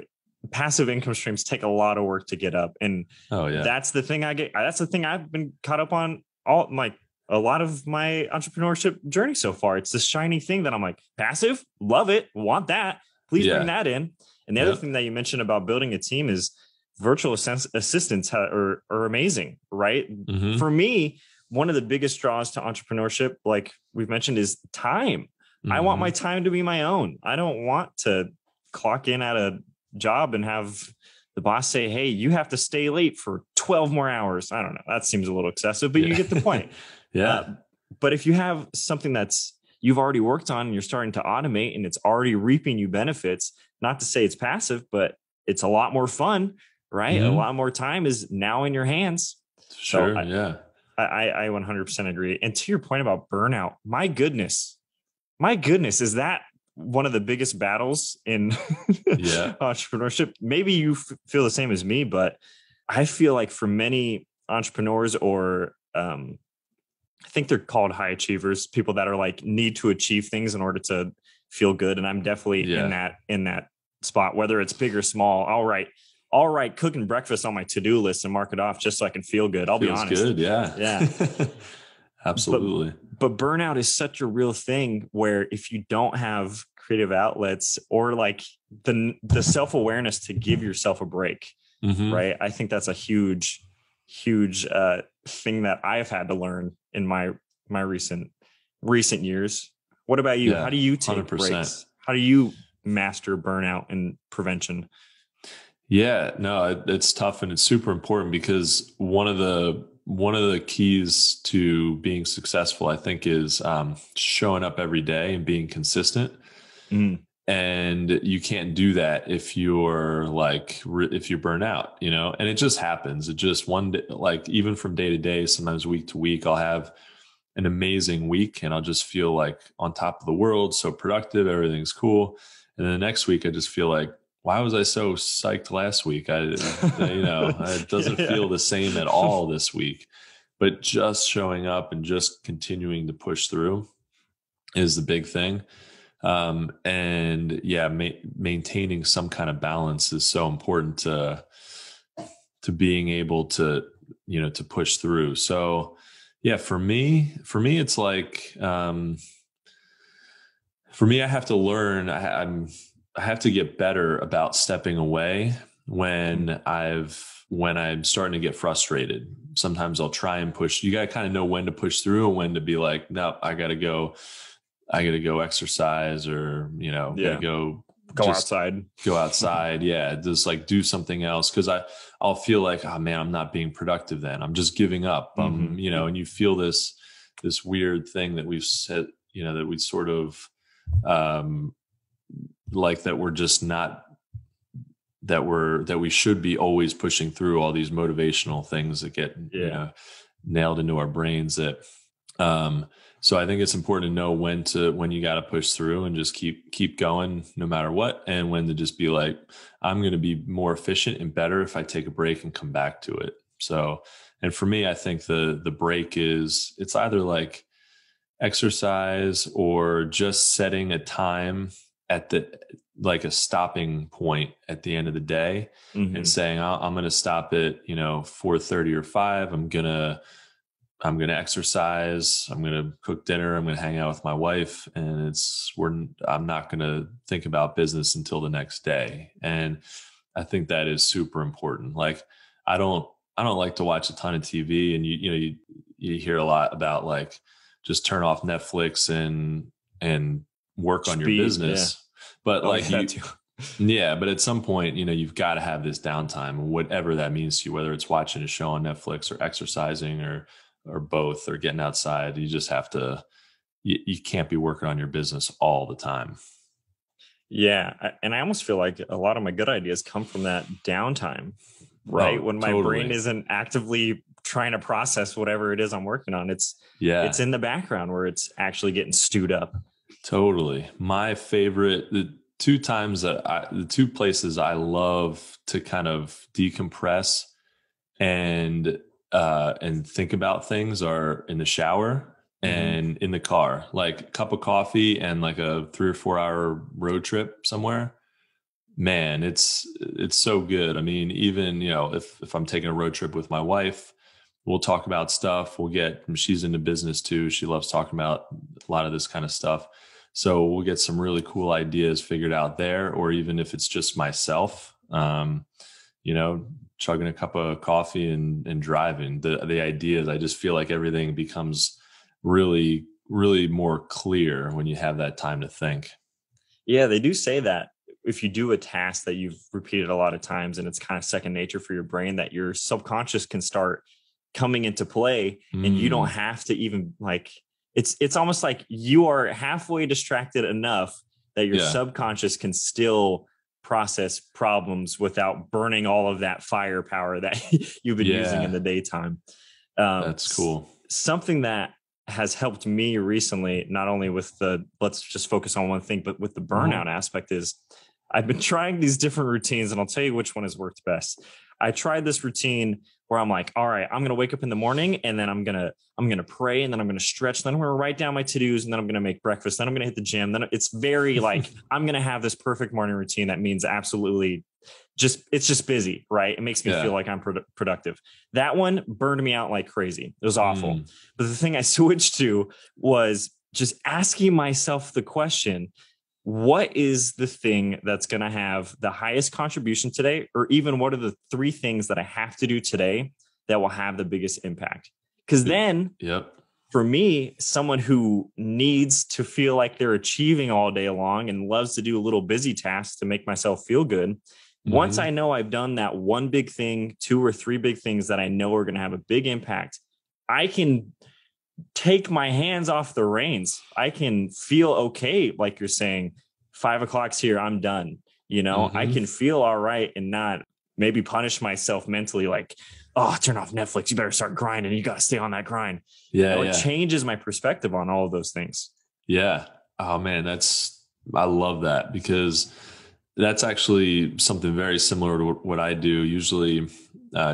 income streams take a lot of work to get up. And that's the thing that's the thing I've been caught up on a lot of my entrepreneurship journey so far. It's this shiny thing that I'm like, passive, love it, want that, please bring that in. And the other thing that you mentioned about building a team is virtual assistants are amazing, right? Mm-hmm. For me, one of the biggest draws to entrepreneurship, like we've mentioned, is time. Mm-hmm. I want my time to be my own. I don't want to clock in at a job and have the boss say, hey, you have to stay late for 12 more hours. I don't know. That seems a little excessive, but you get the point. But if you have something that's you've already worked on and you're starting to automate and it's already reaping you benefits, not to say it's passive, but it's a lot more fun, right? Mm-hmm. A lot more time is now in your hands. Sure. So I 100% agree. And to your point about burnout, my goodness, is that one of the biggest battles in entrepreneurship? Maybe you feel the same as me, but I feel like for many entrepreneurs, or I think they're called high achievers, people that are like need to achieve things in order to feel good. And I'm definitely in that spot, whether it's big or small. All right, cooking breakfast on my to-do list and mark it off just so I can feel good. I'll be honest. Good, yeah. Absolutely. But burnout is such a real thing where if you don't have creative outlets or like the self-awareness to give yourself a break, right? I think that's a huge thing that I've had to learn in my recent years. What about you? How do you take 100%. Breaks? How do you master burnout and prevention? Yeah, no, it's tough and it's super important, because one of the keys to being successful, I think, is showing up every day and being consistent. And you can't do that if you're like, if you burn out, you know, and it just happens. It just one day, like even from day to day, sometimes week to week, I'll have an amazing week and I'll just feel like on top of the world, so productive, everything's cool. And then the next week I just feel like, why was I so psyched last week? It doesn't feel the same at all this week, but just showing up and just continuing to push through is the big thing. Maintaining some kind of balance is so important to being able to, you know, to push through. So yeah, for me, it's like, for me, I have to learn, I have to get better about stepping away when I'm starting to get frustrated. Sometimes I'll try and push. You got to kind of know when to push through and when to be like, no, I got to go exercise, or, you know, go outside. Yeah. Just like do something else. Cause I'll feel like, oh man, I'm not being productive then. I'm just giving up. You know, and you feel this weird thing that we've said, you know, that we sort of, like that we're just not, that we should be always pushing through all these motivational things that get, you know, nailed into our brains that, so I think it's important to know when you got to push through and just keep going no matter what. And when to just be like, I'm going to be more efficient and better if I take a break and come back to it. So, and for me, I think the break it's either like exercise or just setting a time at like a stopping point at the end of the day, and saying, I'm going to stop at, you know, 4:30 or 5. I'm going to exercise. I'm going to cook dinner. I'm going to hang out with my wife, and I'm not going to think about business until the next day. And I think that is super important. Like, I don't like to watch a ton of TV, and you hear a lot about like, just turn off Netflix and work on your business. But but at some point, you know, you've got to have this downtime, whatever that means to you, whether it's watching a show on Netflix or exercising or both, or getting outside. You just have to, you can't be working on your business all the time. Yeah. And I almost feel like a lot of my good ideas come from that downtime, right? When my brain isn't actively trying to process whatever it is I'm working on. It's in the background where it's actually getting stewed up. Totally. My favorite, the two places I love to kind of decompress and think about things are in the shower and in the car, like a cup of coffee and like a 3 or 4 hour road trip somewhere. Man, it's so good. I mean, even, you know, if I'm taking a road trip with my wife, we'll talk about stuff. She's into business too. She loves talking about a lot of this kind of stuff. So we'll get some really cool ideas figured out there. Or even if it's just myself, you know, chugging a cup of coffee and driving, the ideas, I just feel like everything becomes really, really more clear when you have that time to think. Yeah, they do say that if you do a task that you've repeated a lot of times and it's kind of second nature for your brain, that your subconscious can start coming into play, and you don't have to even like, it's almost like you are halfway distracted enough that your subconscious can still process problems without burning all of that firepower that you've been using in the daytime. That's cool. Something that has helped me recently, not only with let's just focus on one thing, but with the burnout aspect, is I've been trying these different routines, and I'll tell you which one has worked best. I tried this routine where I'm like, all right, I'm going to wake up in the morning, and then I'm going to pray, and then I'm going to stretch. Then I'm going to write down my to-dos, and then I'm going to make breakfast. Then I'm going to hit the gym. Then it's very like, I'm going to have this perfect morning routine. That means absolutely it's just busy, right? It makes me feel like I'm productive. That one burned me out like crazy. It was awful. But the thing I switched to was just asking myself the question, what is the thing that's going to have the highest contribution today? Or even what are the 3 things that I have to do today that will have the biggest impact? Because then for me, someone who needs to feel like they're achieving all day long and loves to do a little busy tasks to make myself feel good, once I know I've done that one big thing, 2 or 3 big things that I know are going to have a big impact, I can take my hands off the reins. I can feel okay, like you're saying, 5:00's here, I'm done. I can feel all right and not maybe punish myself mentally, like, oh, turn off Netflix. You better start grinding. You got to stay on that grind. It changes my perspective on all of those things. Yeah. Oh man, I love that, because that's actually something very similar to what I do. Usually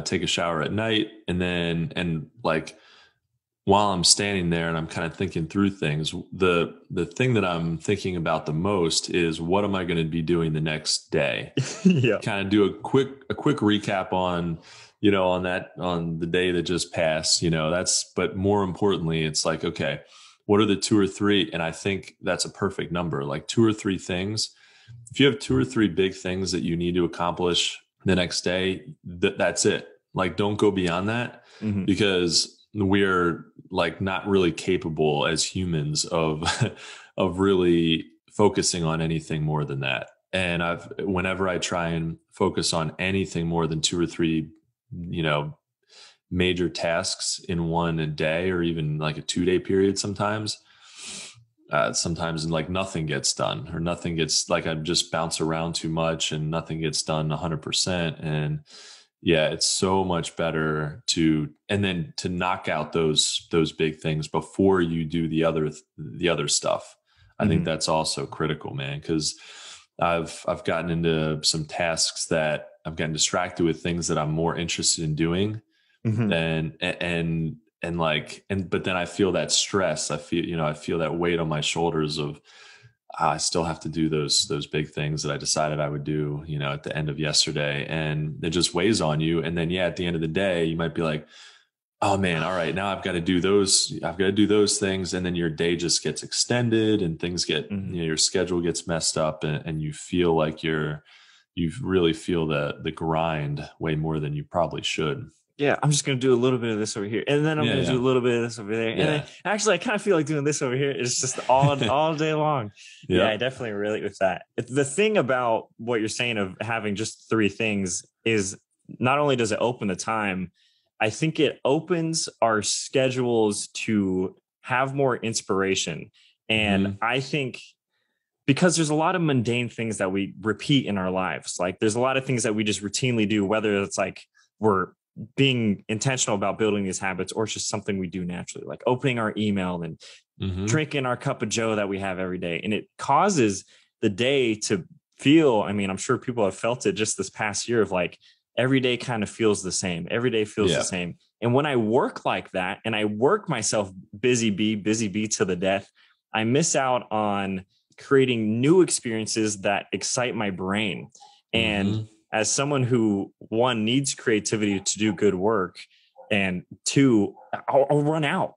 take a shower at night, and like while I'm standing there and I'm kind of thinking through things, the thing that I'm thinking about the most is, what am I going to be doing the next day? Yeah. Kind of do a quick recap on, on the day that just passed, but more importantly, it's like, okay, what are the 2 or 3? And I think that's a perfect number, like 2 or 3 things. If you have 2 or 3 big things that you need to accomplish the next day, that's it. Like, don't go beyond that, because we're like not really capable as humans of really focusing on anything more than that. And whenever I try and focus on anything more than 2 or 3, major tasks in one day, or even like a 2-day period, sometimes like nothing gets done, or nothing gets, like, I just bounce around too much and nothing gets done 100%. And yeah, it's so much better to knock out those big things before you do the other stuff. I think that's also critical, man, because I've gotten into some tasks that I've gotten distracted with things that I'm more interested in doing, but then I feel that stress. I feel that weight on my shoulders of, I still have to do those big things that I decided I would do, at the end of yesterday, and it just weighs on you. And then, at the end of the day, you might be like, oh man, all right, now I've got to do those things. And then your day just gets extended, and things get, your schedule gets messed up, and you feel like you really feel the grind way more than you probably should. Yeah, I'm just going to do a little bit of this over here, and then I'm going to do a little bit of this over there. And then, actually, I kind of feel like doing this over here. It's just all day long. Yeah, I definitely relate with that. The thing about what you're saying of having just 3 things is, not only does it open the time, I think it opens our schedules to have more inspiration. And I think, because there's a lot of mundane things that we repeat in our lives, like there's a lot of things that we just routinely do, whether it's like we're being intentional about building these habits, or it's just something we do naturally, like opening our email and drinking our cup of joe that we have every day. And it causes the day to feel, I mean, I'm sure people have felt it just this past year, of like, every day kind of feels the same. Every day feels the same. And when I work like that, and I work myself busy bee to the death, I miss out on creating new experiences that excite my brain. And as someone who, 1, needs creativity to do good work, and 2, I'll run out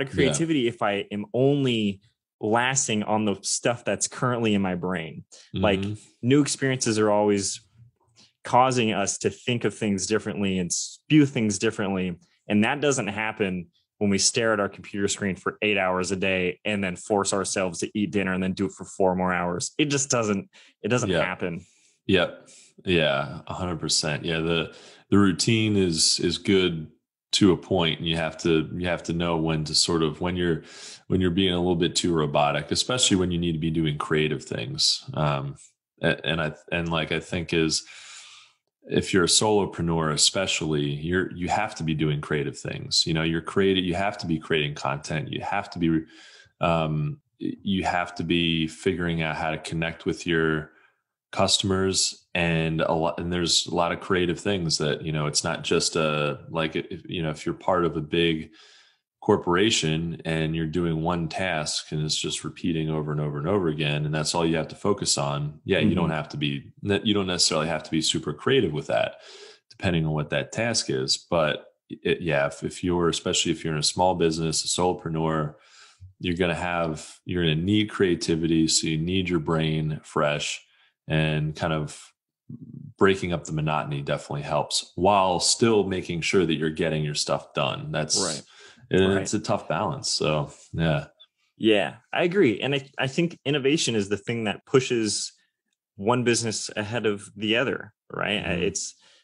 of creativity if I am only lasting on the stuff that's currently in my brain. Like, new experiences are always causing us to think of things differently and spew things differently. And that doesn't happen when we stare at our computer screen for 8 hours a day and then force ourselves to eat dinner and then do it for 4 more hours. It just doesn't happen. Yep. Yeah. 100%. Yeah. The routine is good to a point, and you have to know when to sort of, when you're being a little bit too robotic, especially when you need to be doing creative things. I think is, if you're a solopreneur, especially, you have to be doing creative things. You have to be creating content. You have to be figuring out how to connect with your customers, and there's a lot of creative things that, it's not just if you're part of a big corporation and you're doing one task and it's just repeating over and over and over again, and that's all you have to focus on. Yeah. You don't necessarily have to be super creative with that, depending on what that task is. But especially if you're in a small business, a solopreneur, you're going to need creativity. So you need your brain fresh, and kind of breaking up the monotony definitely helps, while still making sure that you're getting your stuff done. That's right. It's a tough balance. So, yeah. Yeah, I agree. And I think innovation is the thing that pushes one business ahead of the other, right?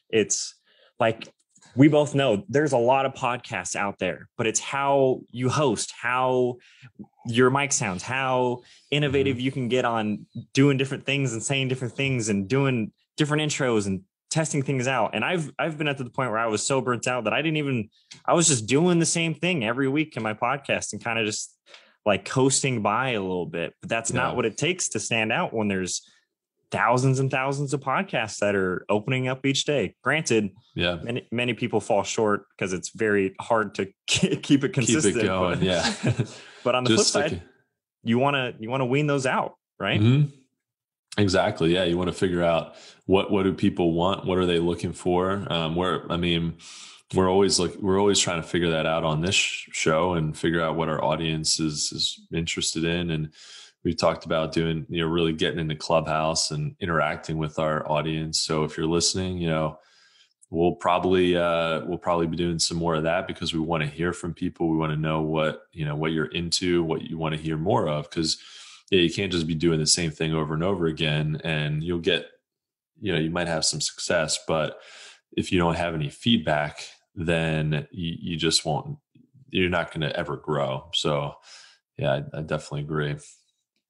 It's like, we both know there's a lot of podcasts out there, but it's how you host, how your mic sounds, how innovative you can get on doing different things and saying different things and doing different intros and testing things out. And I've been at the point where I was so burnt out that I was just doing the same thing every week in my podcast and kind of just like coasting by a little bit. But that's not what it takes to stand out when there's thousands and thousands of podcasts that are opening up each day. Granted, many people fall short because it's very hard to keep it consistent. Keep it going, But on the flip side, you want to wean those out, right? Mm-hmm. Exactly. Yeah, you want to figure out what do people want, what are they looking for? We're always trying to figure that out on this show and figure out what our audience is interested in. And we talked about doing, really getting into Clubhouse and interacting with our audience. So if you're listening, we'll probably be doing some more of that because we want to hear from people. We want to know what you're into, what you want to hear more of. Because you can't just be doing the same thing over and over again, and you'll get, you might have some success, but if you don't have any feedback, then you just won't. You're not going to ever grow. So, yeah, I definitely agree.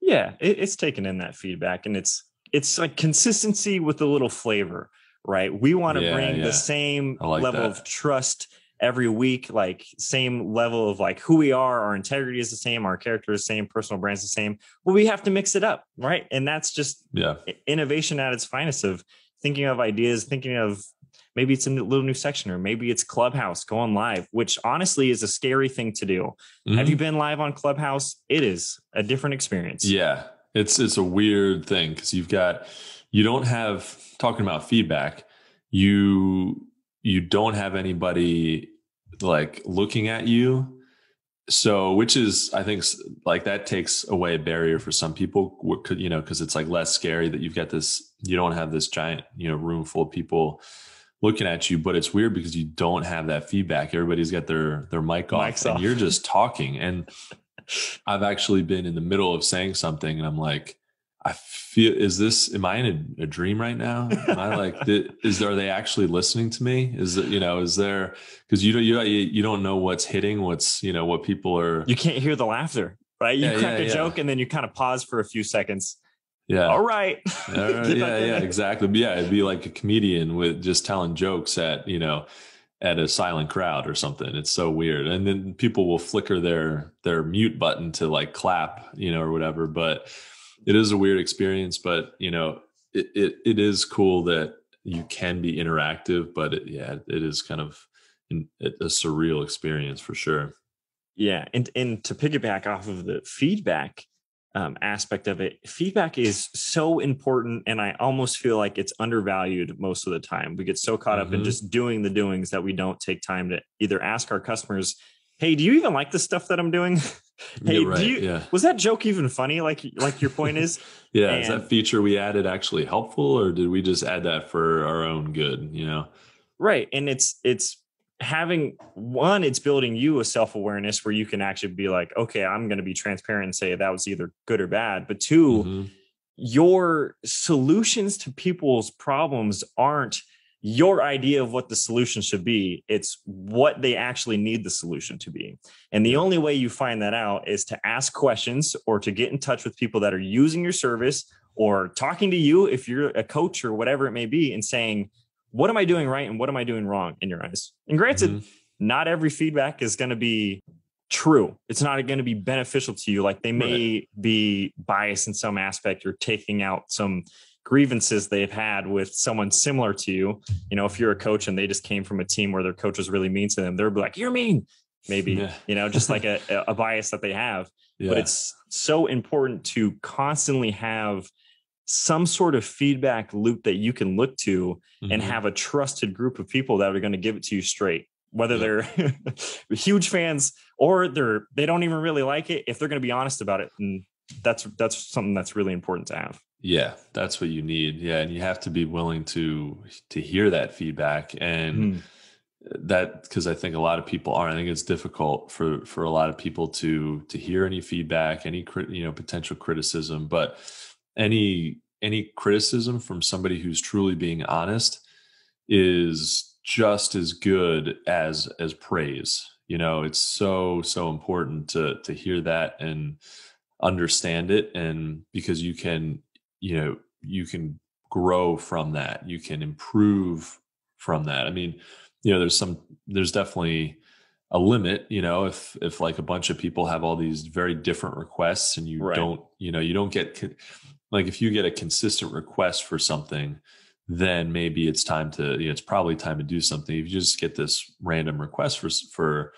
Yeah, it's taking in that feedback, and it's like consistency with a little flavor, right? We want to bring the same level of trust every week, like same level of like who we are. Our integrity is the same, our character is the same, personal brand's the same. Well, we have to mix it up, right? And that's just innovation at its finest, of thinking of ideas, thinking of maybe it's a little new section, or maybe it's Clubhouse going live, which honestly is a scary thing to do. Mm-hmm. Have you been live on Clubhouse? It is a different experience. Yeah, it's a weird thing because you don't have, talking about feedback, you don't have anybody like looking at you. So, which is, I think, like that takes away a barrier for some people, because it's like less scary that you've got this, you don't have this giant, room full of people looking at you. But it's weird because you don't have that feedback. Everybody's got their mic off and you're just talking. And I've actually been in the middle of saying something and I'm like, I feel, am I in a dream right now? Am I like, are they actually listening to me? Is there, because you don't know what's hitting, what's, what people are. You can't hear the laughter, right? You crack a joke and then you kind of pause for a few seconds. Yeah. All right. Exactly. But yeah, it'd be like a comedian with just telling jokes at a silent crowd or something. It's so weird. And then people will flicker their mute button to like clap, or whatever. But it is a weird experience, but it is cool that you can be interactive, but it is kind of a surreal experience for sure. Yeah. And to piggyback off of the feedback aspect of it, feedback is so important. And I almost feel like it's undervalued most of the time. We get so caught up in just doing the doings that we don't take time to either ask our customers, hey, do you even like the stuff that I'm doing? Hey, was that joke even funny? Like your point is? Is that feature we added actually helpful, or did we just add that for our own good? Right. And it's having one, it's building you a self-awareness where you can actually be like, okay, I'm going to be transparent and say that was either good or bad. But two, your solutions to people's problems aren't your idea of what the solution should be. It's what they actually need the solution to be. And the only way you find that out is to ask questions or to get in touch with people that are using your service or talking to you if you're a coach or whatever it may be, and saying, what am I doing right and what am I doing wrong in your eyes? And granted, not every feedback is going to be true. It's not going to be beneficial to you. Like they may be biased in some aspect or taking out some grievances they've had with someone similar to you. If you're a coach and they just came from a team where their coach was really mean to them, they'll be like, you're mean, maybe, just like a bias that they have. But it's so important to constantly have some sort of feedback loop that you can look to and have a trusted group of people that are going to give it to you straight, whether they're huge fans or they don't even really like it. If they're going to be honest about it, and that's something that's really important to have. Yeah, that's what you need. Yeah. And you have to be willing to hear that feedback. And that, because I think a lot of people aren't. I think it's difficult for a lot of people to hear any feedback, any potential criticism, but any criticism from somebody who's truly being honest is just as good as praise. It's so important to hear that and understand it. And because you can grow from that, you can improve from that. I mean, there's definitely a limit, if like a bunch of people have all these very different requests and you don't, you don't get, like, if you get a consistent request for something, then maybe it's time to, it's probably time to do something. If you just get this random request for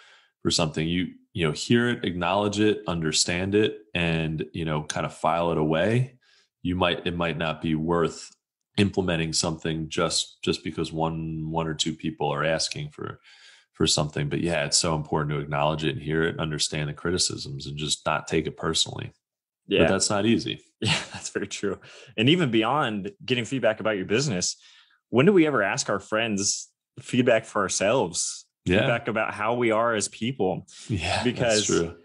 something, you hear it, acknowledge it, understand it, and, kind of file it away. It might not be worth implementing something just because one or two people are asking for something. But yeah, it's so important to acknowledge it and hear it, understand the criticisms, and just not take it personally. Yeah. But that's not easy. Yeah, that's very true. And even beyond getting feedback about your business, when do we ever ask our friends feedback for ourselves? Feedback about how we are as people? Yeah, because that's true.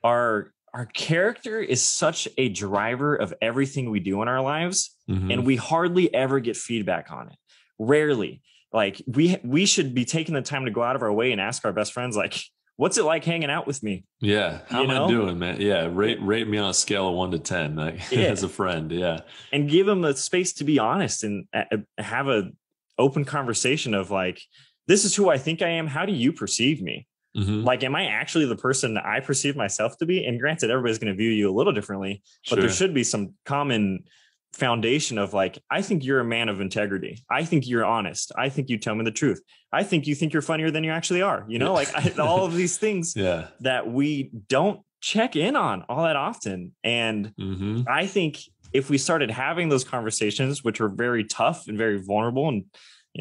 Our character is such a driver of everything we do in our lives, and we hardly ever get feedback on it. Rarely. Like we should be taking the time to go out of our way and ask our best friends, like, what's it like hanging out with me? Yeah. How am I doing, man? Yeah. Rate me on a scale of 1 to 10, like, as a friend. Yeah. And give them the space to be honest and have a open conversation of like, this is who I think I am. How do you perceive me? Like, am I actually the person that I perceive myself to be? And granted, everybody's going to view you a little differently, but there should be some common foundation of like, I think you're a man of integrity. I think you're honest. I think you tell me the truth. I think you think you're funnier than you actually are. Like all of these things that we don't check in on all that often. And I think if we started having those conversations, which are very tough and very vulnerable, and,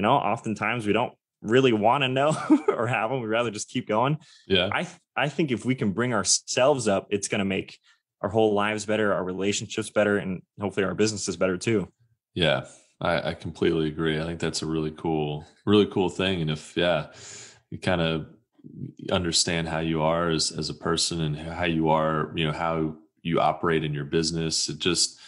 oftentimes we don't really want to know or have them, we'd rather just keep going. Yeah. I think if we can bring ourselves up, it's going to make our whole lives better, our relationships better, and hopefully our businesses better too. Yeah, I completely agree. I think that's a really cool thing. And if, you kind of understand how you are as a person and how you are, how you operate in your business, it just,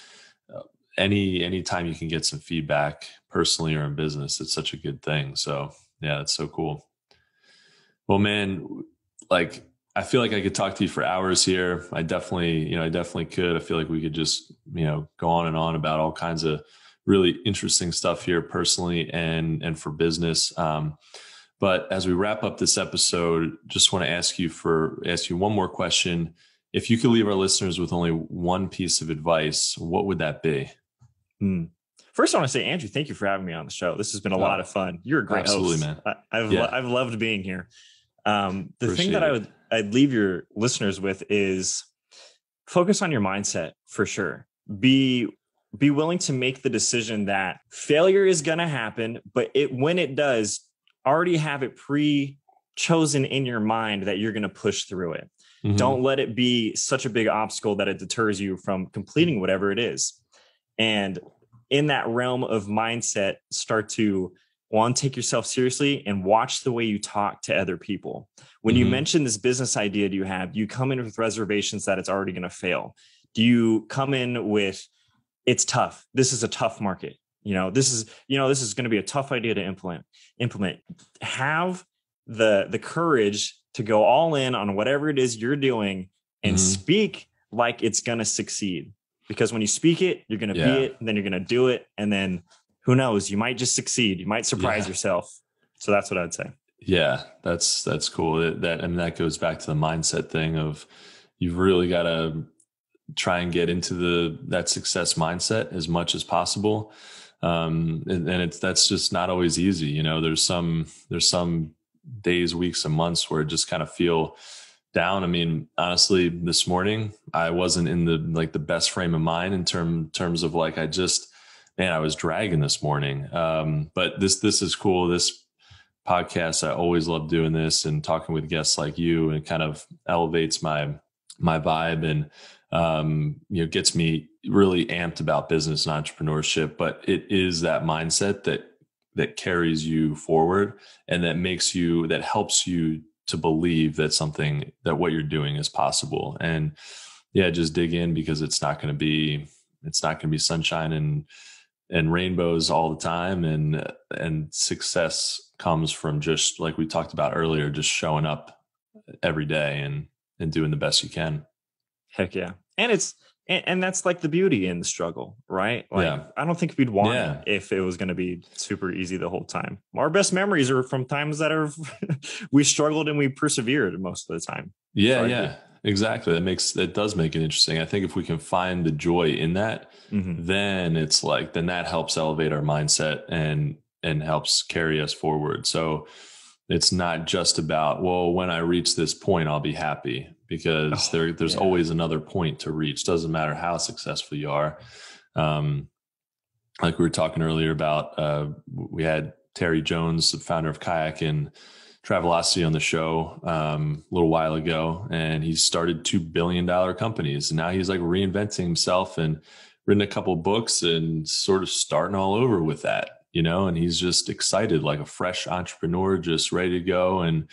any time you can get some feedback personally or in business, it's such a good thing. So yeah, that's so cool. Well, man, like, I feel like I could talk to you for hours here. I definitely could. I feel like we could just, go on and on about all kinds of really interesting stuff here personally and for business. But as we wrap up this episode, just want to ask you one more question. If you could leave our listeners with only one piece of advice, what would that be? First, I want to say, Andrew, thank you for having me on the show. This has been a lot of fun. You're a great host. Man. I've loved being here. The thing that I'd leave your listeners with is focus on your mindset for sure. Be willing to make the decision that failure is going to happen, but when it does, already have it pre-chosen in your mind that you're going to push through it. Don't let it be such a big obstacle that it deters you from completing whatever it is. And in that realm of mindset, start to take yourself seriously and watch the way you talk to other people. When you mention this business idea do you come in with reservations that it's already going to fail? Do you come in with, it's tough. This is a tough market. This is going to be a tough idea to implement. Have the courage to go all in on whatever it is you're doing and speak like it's going to succeed. Because when you speak it, you're going to be it, and then you're going to do it. And then who knows, you might just succeed. You might surprise yourself. So that's what I'd say. Yeah, that's cool. That goes back to the mindset thing of, you've really got to try and get into that success mindset as much as possible. And that's just not always easy. There's some days, weeks, and months where I just kind of feel down. I mean, honestly, this morning I wasn't in the best frame of mind in terms of like, I was dragging this morning. But this is cool. This podcast, I always love doing this and talking with guests like you, and it kind of elevates my vibe and, gets me really amped about business and entrepreneurship. But it is that mindset that carries you forward, and that helps you to believe that what you're doing is possible. And just dig in, because it's not going to be sunshine rainbows all the time, and success comes from, just like we talked about earlier, just showing up every day and doing the best you can. Heck yeah. And that's like the beauty in the struggle, right? Like, I don't think we'd want it if it was going to be super easy the whole time. Our best memories are from times that we struggled and we persevered most of the time. Yeah. Exactly. That does make it interesting. I think if we can find the joy in that, then it's like, then that helps elevate our mindset and helps carry us forward. So it's not just about, well, when I reach this point, I'll be happy, because there's always another point to reach. Doesn't matter how successful you are. Like we were talking earlier about, we had Terry Jones, the founder of Kayak and 𝗿𝗵𝗶𝗀𝗄 on the show a little while ago, and he started $2 billion companies. And now he's like reinventing himself and written a couple books and sort of starting all over with that, and he's just excited, like a fresh entrepreneur, just ready to go. And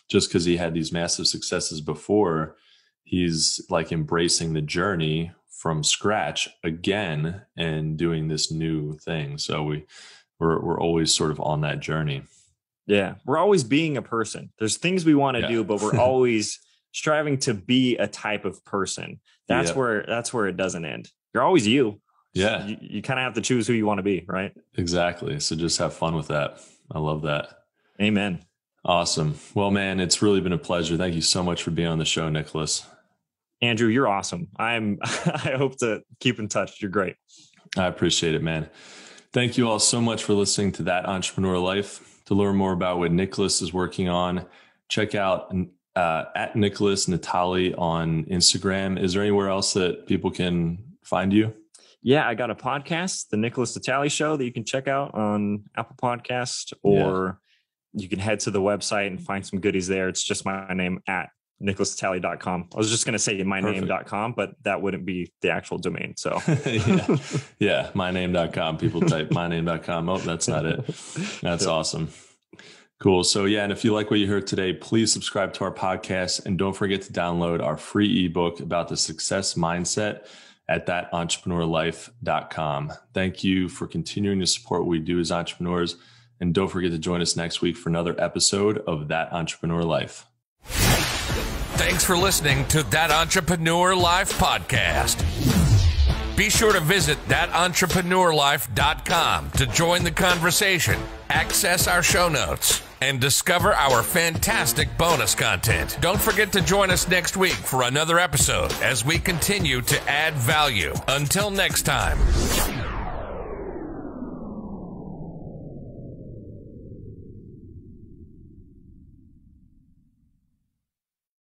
just because he had these massive successes before, he's like embracing the journey from scratch again and doing this new thing. So we're always sort of on that journey. Yeah. We're always being a person. There's things we want to do, but we're always striving to be a type of person. That's where it doesn't end. You're always you. Yeah. You kind of have to choose who you want to be, right? Exactly. So just have fun with that. I love that. Amen. Awesome. Well, man, it's really been a pleasure. Thank you so much for being on the show, Nickolas. Andrew, you're awesome. I hope to keep in touch. You're great. I appreciate it, man. Thank you all so much for listening to That Entrepreneur Life. To learn more about what Nickolas is working on, check out at @Nickolas Natali on Instagram. Is there anywhere else that people can find you? Yeah, I got a podcast, The Nickolas Natali Show, that you can check out on Apple Podcast, or you can head to the website and find some goodies there. It's just my name at @NickolasNatali.com. I was just going to say myname.com, but that wouldn't be the actual domain. So myname.com. People type myname.com. Oh, that's not it. That's awesome. Cool. So and if you like what you heard today, please subscribe to our podcast, and don't forget to download our free ebook about the success mindset at thatentrepreneurlife.com. Thank you for continuing to support what we do as entrepreneurs, and don't forget to join us next week for another episode of That Entrepreneur Life. Thanks for listening to That Entrepreneur Life podcast. Be sure to visit thatentrepreneurlife.com to join the conversation, access our show notes, and discover our fantastic bonus content. Don't forget to join us next week for another episode as we continue to add value. Until next time.